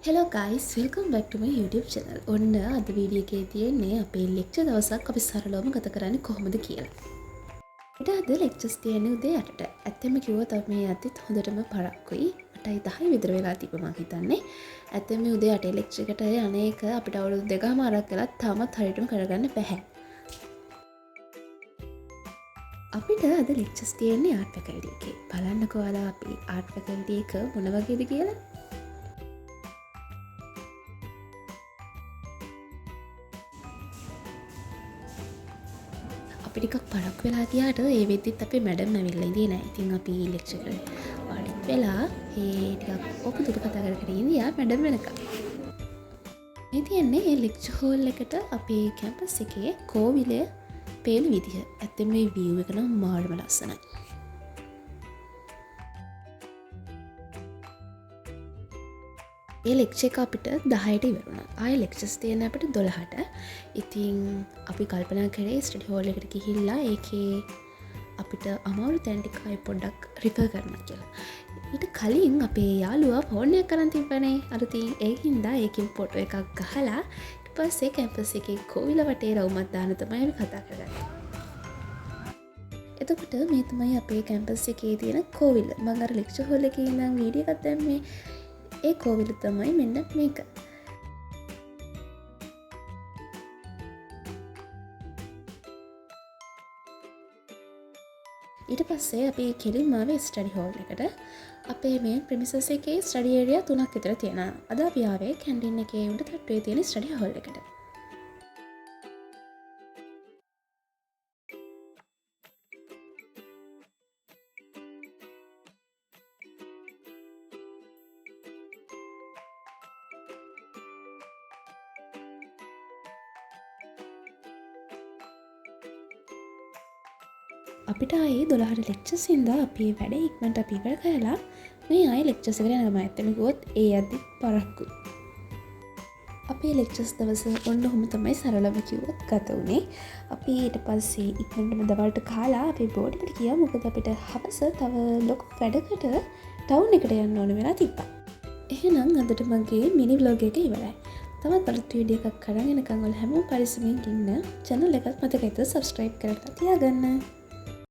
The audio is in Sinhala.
Hello guys, welcome back to my YouTube channel. ඔන්න අද වීඩියෝ එකේ තියෙන්නේ අපේ ලෙක්චර් දවසක් අපි සරලවම ගත කරන්නේ කොහොමද කියලා. ඊට අද ලෙක්චර්ස් තියෙන්නේ උදේ 8ට. ඇත්තම කිව්වොත් අපි මේ අදිත් හොඳටම පරක්කුයි. 8:10 විතර වෙලා තිබ්බ මම හිතන්නේ. ඇත්තම මේ උදේ 8 ලෙක්චර් එකට අනේක අපිට අවුරුදු 2කමාරක් වෙලා තාමත් හරියටම කරගන්න බැහැ. අපිට අද ලෙක්චර්ස් තියෙන්නේ ආර්ට් ෆැකල්ටි එකේ. බලන්නකෝ අද අපි ආර්ට් ෆැකල්ටි එක මොන වගේද කියලා. අපි ටිකක් පරක් වෙලා ගියාට ඒ වෙද්දිත් අපේ මැඩම් ඇවිල්ලා ඉඳී නැහැ. ඉතින් අපි ලෙක්චර් එකට වාඩි වෙලා ටිකක් ඔප දුර කතා කර කර ඉඳියා මැඩම් වෙනකම්. මේ තියන්නේ මේ ලෙක්චර් හෝල් එකට අපේ කැම්පස් එකේ කෝවිලය පේන විදිහ. ඇත්තටම මේ view එක නම් මාරම ලස්සනයි. ඒ ලෙක්චර් එක අපිට 10ට ඉවර වුණා. ආයෙ ලෙක්චර්ස් තියෙන අපිට 12ට. ඉතින් අපි කල්පනා කරේ ස්ටඩි හෝල් එකට ගිහිල්ලා ඒකේ අපිට අමාරු තැන් ටික ආයෙ පොඩ්ඩක් රිෆර් කරන්න කියලා. ඊට කලින් අපේ යාළුවා ෆෝන් එකක් කරන් තිබ්බනේ. අර තින් ඒකින්ද ඒකෙන් ෆොටෝ එකක් ගහලා ඊට පස්සේ කැම්පස් එකේ කෝවිල වටේ රවුමක් දාන්න තමයි අපි කතා කරගන්නේ. එතකොට මේ තමයි අපේ කැම්පස් එකේ තියෙන කෝවිල. මම අර ලෙක්චර් හෝල් එකේ ඉඳන් වීඩියෝ එකක් දැම්මේ. ඒ කෝවිල තමයි මෙන්න මේක. ඊට පස්සේ අපි කෙලින්ම ආවේ ස්ටඩි හෝල් එකට. අපේ මේ ප්‍රෙමිසස් එකේ ස්ටඩි ඒරියා 3ක් විතර තියෙනවා. අද අපි ආවේ කැන්ටින් එකේ උඩ තට්ටුවේ තියෙන ස්ටඩි හෝල් එකට. අපිට ආයේ 12ට ලෙක්චර්ස් හින්දා අපි වැඩ ඉක්මනට අපි ඉවර කරලා මේ ආයේ ලෙක්චර්ස් එකට යනවා. ඇත්තම කිව්වොත් ඒ අද්දි පරක්කුයි. අපේ ලෙක්චර්ස් දවස ඔන්න ඔහොම තමයි සරලව කිව්වොත් ගත වුණේ. අපි ඊට පස්සේ ඉක්මනටම දවල්ට කාලා අපේ බෝඩ් එකට ගියා. මොකද අපිට හවස තව ලොකු වැඩකට ටවුන් එකට යන්න ඕන වෙලා තිබ්බා. එහෙනම් අදට මගේ මිනි ව්ලොග් එක ඉවරයි. තවත් අලුත් වීඩියෝ එකක් කරන් එනකන් ඔයාලා හැමෝම පරිස්සමෙන් ඉන්න. channel එකත් මතක හිටලා subscribe කරලා තියාගන්න.